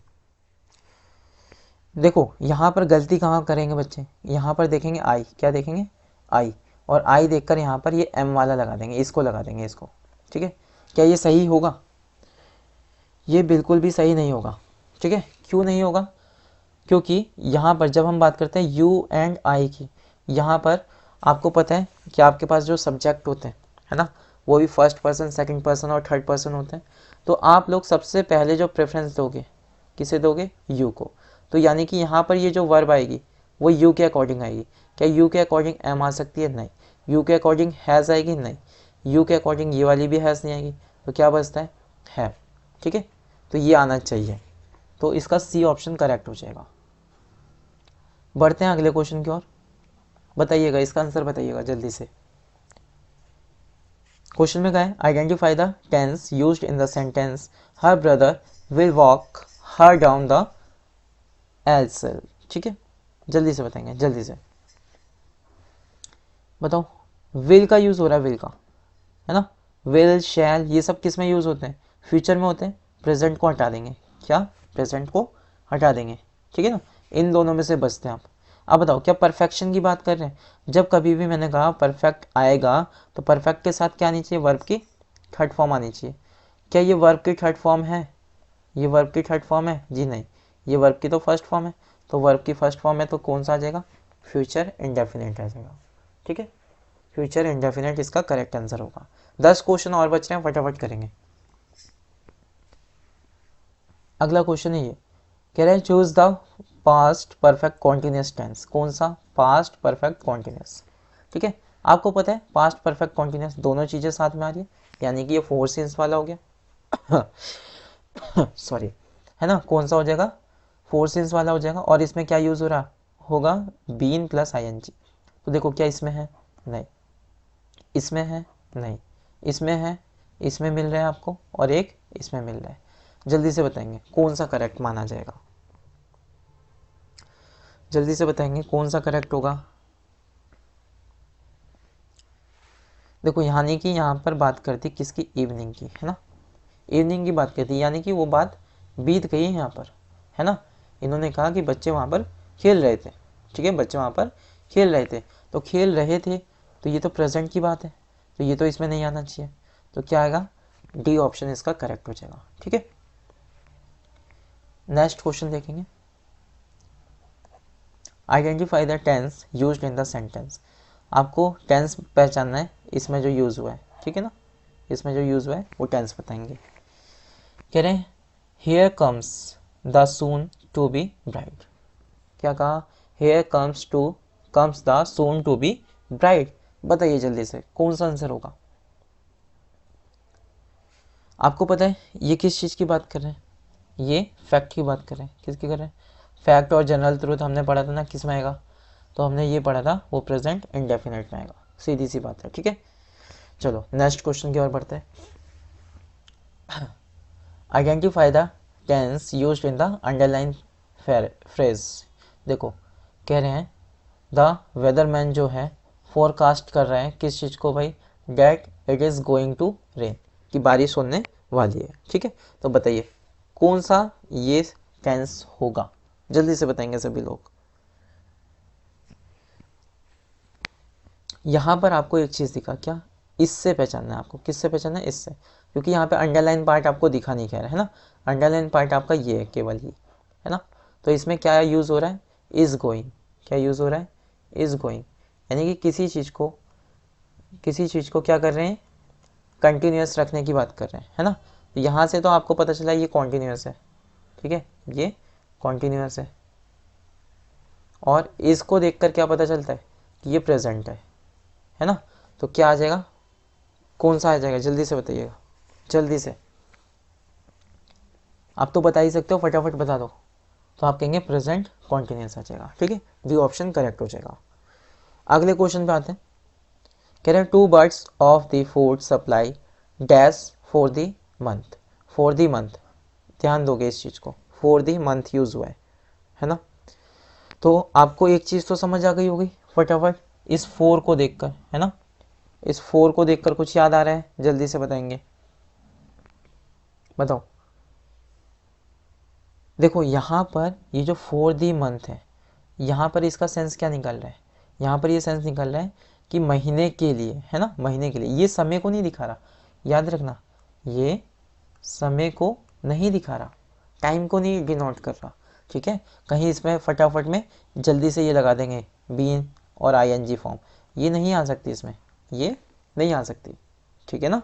देखो यहाँ पर गलती कहाँ करेंगे बच्चे, यहाँ पर देखेंगे आई, क्या देखेंगे, आई, और आई देखकर यहाँ पर ये एम वाला लगा देंगे, इसको लगा देंगे, इसको, ठीक है। क्या ये सही होगा? ये बिल्कुल भी सही नहीं होगा, ठीक है। क्यों नहीं होगा? क्योंकि यहाँ पर जब हम बात करते हैं यू एंड आई की, यहाँ पर आपको पता है कि आपके पास जो सब्जेक्ट होते हैं, है ना, वो भी फर्स्ट पर्सन, सेकंड पर्सन और थर्ड पर्सन होते हैं। तो आप लोग सबसे पहले जो प्रेफरेंस दोगे, किसे दोगे, यू को। तो यानी कि यहाँ पर ये जो वर्ब आएगी वो यू के अकॉर्डिंग आएगी। क्या यू के अकॉर्डिंग एम आ सकती है? नहीं। यू के अकॉर्डिंग हैज़ आएगी? नहीं। यू के अकॉर्डिंग ये वाली भी हैज़ नहीं आएगी, तो क्या बचता है, हैव, ठीक है। तो ये आना चाहिए, तो इसका सी ऑप्शन करेक्ट हो जाएगा। बढ़ते हैं अगले क्वेश्चन की ओर, बताइएगा इसका आंसर, बताइएगा जल्दी से। क्वेश्चन में क्या है, identify the tense used in the sentence her brother will walk her down the aisle, ठीक है, जल्दी से बताएंगे, जल्दी से बताओ। विल का यूज हो रहा है, विल का, है ना, विल, शैल, ये सब किस में यूज होते हैं, फ्यूचर में होते हैं। प्रेजेंट को हटा देंगे, क्या, प्रेजेंट को हटा देंगे, ठीक है ना, इन दोनों में से बचते हैं आप। अब बताओ, क्या परफेक्शन की बात कर रहे हैं? जब कभी भी मैंने कहा परफेक्ट आएगा तो परफेक्ट के साथ क्या आनी चाहिए, वर्ब की थर्ड फॉर्म आनी चाहिए। क्या ये वर्ब की थर्ड फॉर्म है? ये वर्ब की थर्ड फॉर्म है? जी नहीं, ये वर्ब की तो फर्स्ट फॉर्म है। तो वर्ब की फर्स्ट फॉर्म है तो कौन सा आ जाएगा, फ्यूचर इंडेफिनिट आ जाएगा, ठीक है, फ्यूचर इंडेफिनिट इसका करेक्ट आंसर होगा। 10 क्वेश्चन और बच रहे हैं, फटाफट करेंगे। अगला क्वेश्चन है ये, कह रहे हैं choose the past perfect continuous tense. कौन सा, पास्ट परफेक्ट कॉन्टिन्यूस, ठीक है। आपको पता है पास्ट परफेक्ट कॉन्टिन्यूस दोनों चीजें साथ में आ रही है, यानी कि ये फोर सेंस वाला हो गया सॉरी, है ना, कौन सा हो जाएगा, फोर सेंस वाला हो जाएगा। और इसमें क्या यूज हो रहा होगा, बीन प्लस आईएनजी। तो देखो क्या इसमें है, नहीं, इसमें है, नहीं, इसमें है, इसमें मिल रहा है आपको, और एक इसमें मिल रहा है। जल्दी से बताएंगे कौन सा करेक्ट माना जाएगा, जल्दी से बताएंगे कौन सा करेक्ट होगा। देखो यानी कि यहाँ पर बात करती किसकी, इवनिंग की, है ना, इवनिंग की बात करती, यानी कि वो बात बीत गई है यहाँ पर, है ना। इन्होंने कहा कि बच्चे वहाँ पर खेल रहे थे, ठीक है, बच्चे वहाँ पर खेल रहे थे, तो खेल रहे थे, तो ये तो प्रेजेंट की बात है, तो ये तो इसमें नहीं आना चाहिए। तो क्या आएगा, डी ऑप्शन इसका करेक्ट हो जाएगा, ठीक है। नेक्स्ट क्वेश्चन देखेंगे, identify the tense used in the sentence. आपको टेंस पहचानना है, इसमें जो यूज हुआ है, ठीक है ना, इसमें जो यूज हुआ है वो टेंस बताएंगे। कह रहे हैं here comes the soon to be bride. क्या कहा, here comes the soon to be bride. बताइए जल्दी से कौन सा आंसर होगा। आपको पता है ये किस चीज़ की बात कर रहे हैं, ये फैक्ट की बात कर रहे हैं, किसकी कर रहे हैं, फैक्ट और जनरल ट्रूथ हमने पढ़ा था ना, किस में आएगा, तो हमने ये पढ़ा था वो प्रेजेंट इंडेफिनिट में आएगा, सीधी सी बात है, ठीक है। चलो नेक्स्ट क्वेश्चन की ओर बढ़ते हैं। Identify the tense used in the underline phrase. देखो कह रहे हैं द वेदरमैन जो है फोरकास्ट कर रहे हैं किस चीज़ को भाई, that it is going to rain, कि बारिश होने वाली है, ठीक है। तो बताइए कौन सा ये टेंस होगा, जल्दी से बताएंगे सभी लोग। यहाँ पर आपको एक चीज़ दिखा, क्या, इससे पहचानना है आपको, किससे पहचानना है, इससे, क्योंकि यहाँ पे अंडरलाइन पार्ट आपको दिखा नहीं कह रहा है ना, अंडरलाइन पार्ट आपका ये है केवल ही, है ना। तो इसमें क्या यूज़ हो रहा है, इज़ गोइंग, क्या यूज़ हो रहा है, इज़ गोइंग, यानी कि किसी चीज़ को क्या कर रहे हैं, कंटिन्यूस रखने की बात कर रहे हैं, है ना। तो यहाँ से तो आपको पता चला ये कॉन्टीन्यूस है, ठीक है, ये कॉन्टीन्यूस है। और इसको देखकर क्या पता चलता है कि ये प्रेजेंट है ना। तो क्या आ जाएगा, कौन सा आ जाएगा, जल्दी से बताइएगा, जल्दी से। आप तो बता ही सकते हो, फटाफट बता दो। तो आप कहेंगे प्रेजेंट कॉन्टिन्यूस आ जाएगा, ठीक है, डी ऑप्शन करेक्ट हो जाएगा। अगले क्वेश्चन पे आते हैं, कह रहे हैं 2 birds of the food supply dash for the month, for the month, ध्यान दोगे इस चीज़ को, फॉर द मंथ यूज़ हुआ है ना। तो आपको एक चीज़ तो समझ आ गई होगी फटाफट इस 4 को देखकर, है ना। इस 4 को देखकर कुछ याद आ रहा है, जल्दी से बताएंगे, बताओ। देखो यहाँ पर ये जो 4 दी मंथ है, यहाँ पर इसका सेंस क्या निकल रहा है, यहाँ पर ये सेंस निकल रहा है कि महीने के लिए, है ना, महीने के लिए। ये समय को नहीं दिखा रहा, याद रखना, ये समय को नहीं दिखा रहा, टाइम को नहीं डिनोट कर रहा, ठीक है। कहीं इसमें फटाफट में जल्दी से ये लगा देंगे बीन और आईएनजी फॉर्म, ये नहीं आ सकती इसमें, ये नहीं आ सकती, ठीक है ना।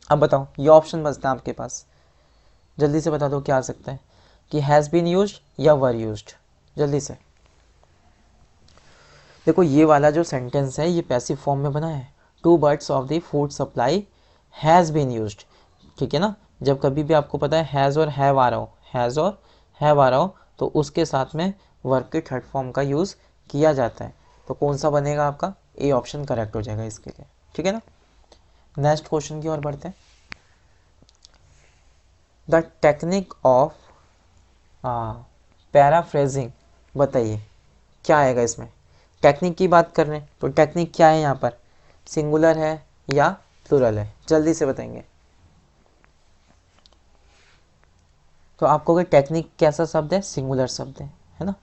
अब बताओ, ये ऑप्शन बचता है आपके पास, जल्दी से बता दो क्या आ सकता है, कि हैज़ बीन यूज्ड या वर यूज्ड, जल्दी से। देखो ये वाला जो सेंटेंस है ये पैसिव फॉर्म में बना है, 2 birds of the food supply has been used, ठीक है ना। जब कभी भी आपको पता है हैज़ और हैव आ रहा हो, हैज़ और हैव आ रहा हो, तो उसके साथ में वर्ब के थर्ड फॉर्म का यूज़ किया जाता है। तो कौन सा बनेगा आपका, ए ऑप्शन करेक्ट हो जाएगा इसके लिए, ठीक है ना। नेक्स्ट क्वेश्चन की ओर बढ़ते हैं। द टेक्निक ऑफ पैराफ्रेजिंग, बताइए क्या आएगा इसमें। टेक्निक की बात कर रहे हैं तो टेक्निक क्या है यहाँ पर, सिंगुलर है या प्लूरल है, जल्दी से बताएंगे। तो आपको कि टेक्निक कैसा शब्द है, सिंगुलर शब्द है ना।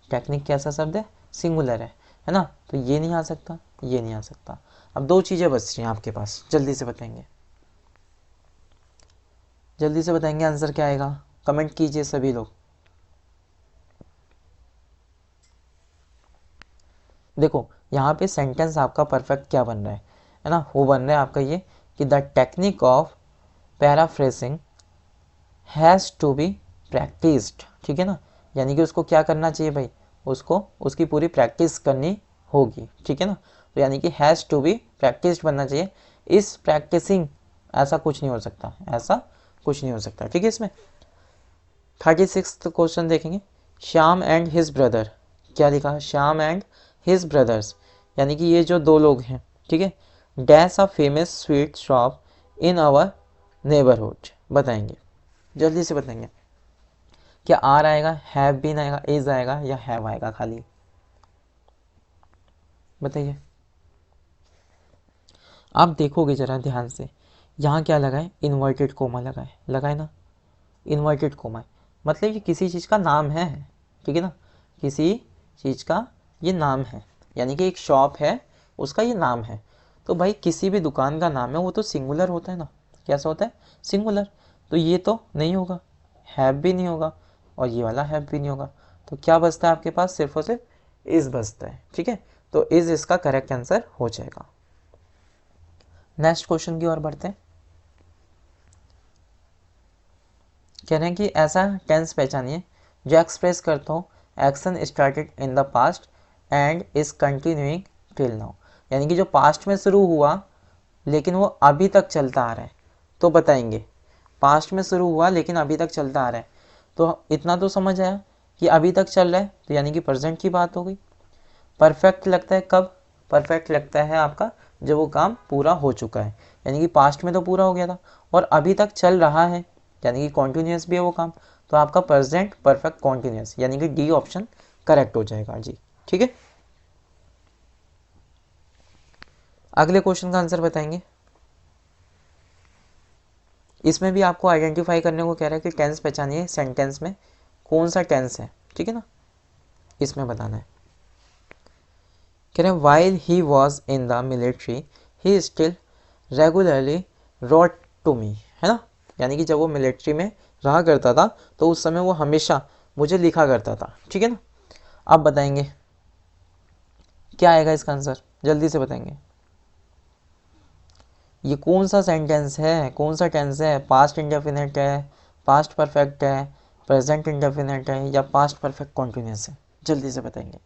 टेक्निक कैसा शब्द है, सिंगुलर है ना। तो ये नहीं आ सकता, ये नहीं आ सकता। अब 2 चीज़ें बच रही हैं आपके पास, जल्दी से बताएंगे, जल्दी से बताएंगे आंसर क्या आएगा, कमेंट कीजिए सभी लोग। देखो यहाँ पे सेंटेंस आपका परफेक्ट क्या बन रहा है ना, वो बन रहा है आपका ये कि the technique of paraphrasing has to be practised, ठीक है ना। यानी कि उसको क्या करना चाहिए भाई, उसको उसकी पूरी प्रैक्टिस करनी होगी, ठीक है ना। तो यानी कि हैज़ टू बी प्रैक्टिस्ड बनना चाहिए। इस प्रैक्टिसिंग ऐसा कुछ नहीं हो सकता, ऐसा कुछ नहीं हो सकता, ठीक है। इसमें 36 क्वेश्चन देखेंगे। श्याम एंड हिज ब्रदर, क्या लिखा, श्याम एंड हिज ब्रदर्स, यानी कि ये जो 2 लोग हैं, ठीक है, dash a famous sweet shop in our neighbourhood, बताएंगे, जल्दी से बताएंगे। क्या आर आएगा, हैव बीन आएगा, इज आएगा या हैव आएगा, खाली बताइए। आप देखोगे जरा ध्यान से, यहाँ क्या लगा है, इन्वर्टेड कोमा लगा है ना, इन्वर्टेड कोमा है, मतलब ये किसी चीज़ का नाम है, ठीक है ना, किसी चीज़ का ये नाम है, यानी कि एक शॉप है उसका ये नाम है। तो भाई किसी भी दुकान का नाम है वो तो सिंगुलर होता है ना, कैसा होता है, सिंगुलर। तो ये तो नहीं होगा, हैव भी नहीं होगा और ये वाला हैव भी नहीं होगा। तो क्या बचता है आपके पास, सिर्फ और सिर्फ इज बचता है, ठीक है। तो इज इसका करेक्ट आंसर हो जाएगा। नेक्स्ट क्वेश्चन की ओर बढ़ते हैं। कह रहे हैं कि ऐसा टेंस पहचानिए जो एक्सप्रेस करता हो action started in the past and is continuing till now, यानी कि जो पास्ट में शुरू हुआ लेकिन वो अभी तक चलता आ रहा है। तो बताएंगे, पास्ट में शुरू हुआ लेकिन अभी तक चलता आ रहा है, तो इतना तो समझ आया कि अभी तक चल रहा है, तो यानी कि प्रेजेंट की बात हो गई। परफेक्ट लगता है कब, परफेक्ट लगता है आपका जब वो काम पूरा हो चुका है, यानी कि पास्ट में तो पूरा हो गया था और अभी तक चल रहा है, यानी कि कॉन्टिन्यूस भी है वो काम। तो आपका प्रेजेंट परफेक्ट कॉन्टिन्यूस, यानी कि डी ऑप्शन करेक्ट हो जाएगा जी, ठीक है। अगले क्वेश्चन का आंसर बताएंगे। इसमें भी आपको आइडेंटिफाई करने को कह रहा है कि टेंस पहचानिए, सेंटेंस में कौन सा टेंस है, ठीक है ना, इसमें बताना है। कह रहे हैं while he was in the military he still regularly wrote to me, है ना, यानी कि जब वो मिलिट्री में रहा करता था तो उस समय वो हमेशा मुझे लिखा करता था, ठीक है ना। अब बताएंगे क्या आएगा इसका आंसर, जल्दी से बताएंगे। ये कौन सा सेंटेंस है, कौन सा टेंस है, पास्ट इंडेफिनिट है, पास्ट परफेक्ट है, प्रेजेंट इंडेफिनिट है या पास्ट परफेक्ट कॉन्टिन्यूस है, जल्दी से बताएंगे।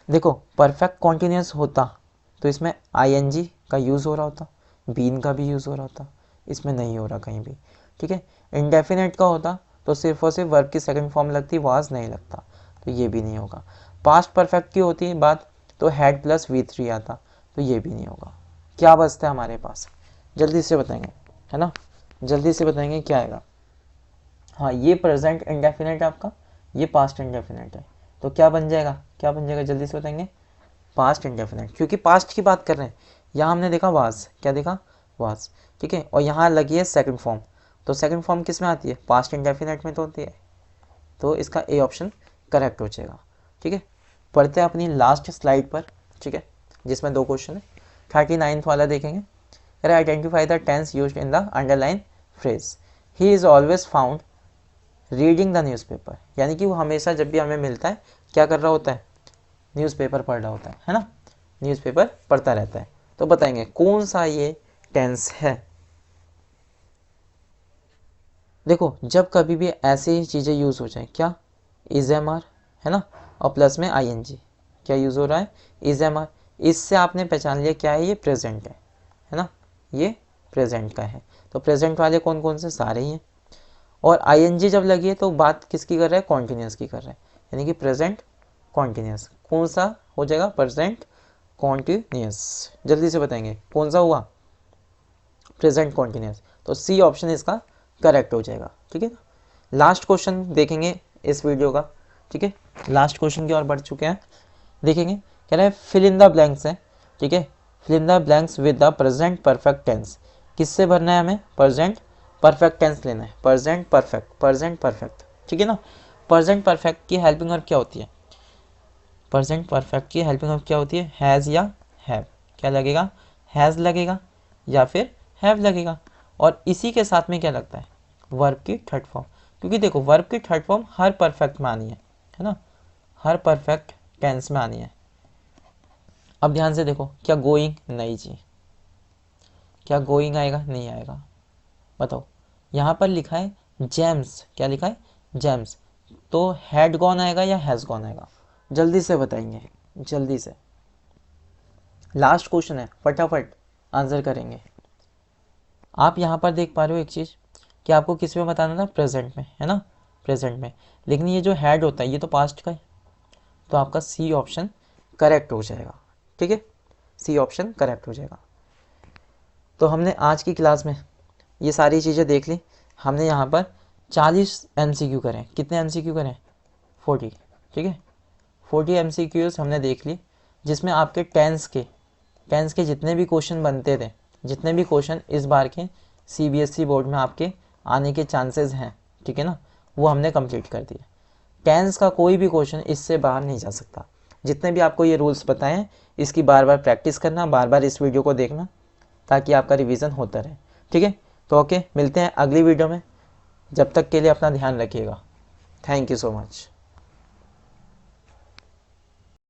देखो परफेक्ट कॉन्टिन्यूस होता तो इसमें आईएनजी का यूज़ हो रहा होता, बीन का भी यूज़ हो रहा होता, इसमें नहीं हो रहा कहीं भी, ठीक है। इंडेफिनेट का होता तो सिर्फ और सिर्फ वर्ब की सेकंड फॉर्म लगती, वाज नहीं लगता, तो ये भी नहीं होगा। पास्ट परफेक्ट की होती बात तो हैड प्लस V3 आता, तो ये भी नहीं होगा। क्या बचता है हमारे पास, जल्दी से बताएंगे, है ना, जल्दी से बताएंगे क्या आएगा। हाँ, ये प्रेजेंट इंडेफिनेट आपका, ये पास्ट इंडेफिनेट है, तो क्या बन जाएगा, क्या बन जाएगा, जल्दी से बताएंगे। पास्ट इंडेफिनेट, क्योंकि पास्ट की बात कर रहे हैं। यहाँ हमने देखा वाज, क्या देखा, वाज, ठीक है, और यहाँ लगी है सेकंड फॉर्म, तो सेकंड फॉर्म किस में आती है, पास्ट इंडेफिनेट में तो होती है, तो इसका ए ऑप्शन करेक्ट हो जाएगा। ठीक है, पढ़ते हैं अपनी लास्ट स्लाइड पर, ठीक है, जिसमें 2 क्वेश्चन है। 39th वाला देखेंगे। अरे identify the tense used in the underline phrase. He is always found reading the newspaper, यानी कि वो हमेशा जब भी हमें मिलता है क्या कर रहा होता है, न्यूज़पेपर पढ़ रहा होता है ना, न्यूज़पेपर पढ़ता रहता है। तो बताएंगे कौन सा ये टेंस है। देखो, जब कभी भी ऐसी चीज़ें यूज़ हो जाए, क्या, इज एम आर, है ना, और प्लस में आई एन जी, क्या यूज़ हो रहा है, इज एम आर, इससे आपने पहचान लिया क्या है, ये प्रेजेंट है ना, ये प्रेजेंट का है। तो प्रेजेंट वाले कौन कौन से, सारे ही हैं। और आई एन जी जब लगी है तो बात किसकी कर रहा है, कॉन्टिन्यूस की कर रहा है, यानी कि प्रेजेंट कॉन्टिन्यूस। कौन सा हो जाएगा, प्रेजेंट कॉन्टिन्यूस, जल्दी से बताएंगे कौन सा हुआ, प्रेजेंट कॉन्टिन्यूस। तो सी ऑप्शन इसका करेक्ट हो जाएगा। ठीक है ना, लास्ट क्वेश्चन देखेंगे इस वीडियो का। ठीक है, लास्ट क्वेश्चन की ओर बढ़ चुके हैं, देखेंगे। कह रहा है फिल इन द ब्लैंक्स है, ठीक है, fill in the blanks with the present perfect tense. किससे भरना है हमें, प्रेजेंट परफेक्ट टेंस लेना है, प्रेजेंट परफेक्ट, प्रेजेंट परफेक्ट, ठीक है ना। प्रेजेंट परफेक्ट की हेल्पिंग वर्ब क्या होती है, प्रेजेंट परफेक्ट की हेल्पिंग वर्ब क्या होती है, हैज़ या हैव, क्या लगेगा, हैज़ लगेगा या फिर हैव लगेगा। और इसी के साथ में क्या लगता है, वर्ब की थर्ड फॉर्म, क्योंकि देखो वर्ब की थर्ड फॉर्म हर परफेक्ट में आनी है ना, हर परफेक्ट टेंस में आनी है। अब ध्यान से देखो, क्या गोइंग, नहीं जी, क्या गोइंग आएगा, नहीं आएगा, बताओ। यहाँ पर लिखा है जेम्स, क्या लिखा है, जेम्स, तो हैड गॉन आएगा या हैज़ गॉन आएगा, जल्दी से बताएंगे, जल्दी से। लास्ट क्वेश्चन है, फटाफट आंसर करेंगे। आप यहाँ पर देख पा रहे हो एक चीज़, कि आपको किस में बताना था, प्रेजेंट में, है ना, प्रेजेंट में, लेकिन ये जो हैड होता है ये तो पास्ट का है, तो आपका सी ऑप्शन करेक्ट हो जाएगा। ठीक है, सी ऑप्शन करेक्ट हो जाएगा। तो हमने आज की क्लास में ये सारी चीज़ें देख ली। हमने यहाँ पर 40 MCQ करें, कितने MCQ करें, 40, ठीक है, 40 MCQs हमने देख ली, जिसमें आपके टेंस के जितने भी क्वेश्चन बनते थे, जितने भी क्वेश्चन इस बार के CBSE बोर्ड में आपके आने के चांसेस हैं, ठीक है ना, वो हमने कंप्लीट कर दिए। टेंस का कोई भी क्वेश्चन इससे बाहर नहीं जा सकता। जितने भी आपको ये रूल्स बताए हैं, इसकी बार बार प्रैक्टिस करना, बार बार इस वीडियो को देखना, ताकि आपका रिवीजन होता रहे। ठीक है, तो ओके, मिलते हैं अगली वीडियो में। जब तक के लिए अपना ध्यान रखिएगा। Thank you so much.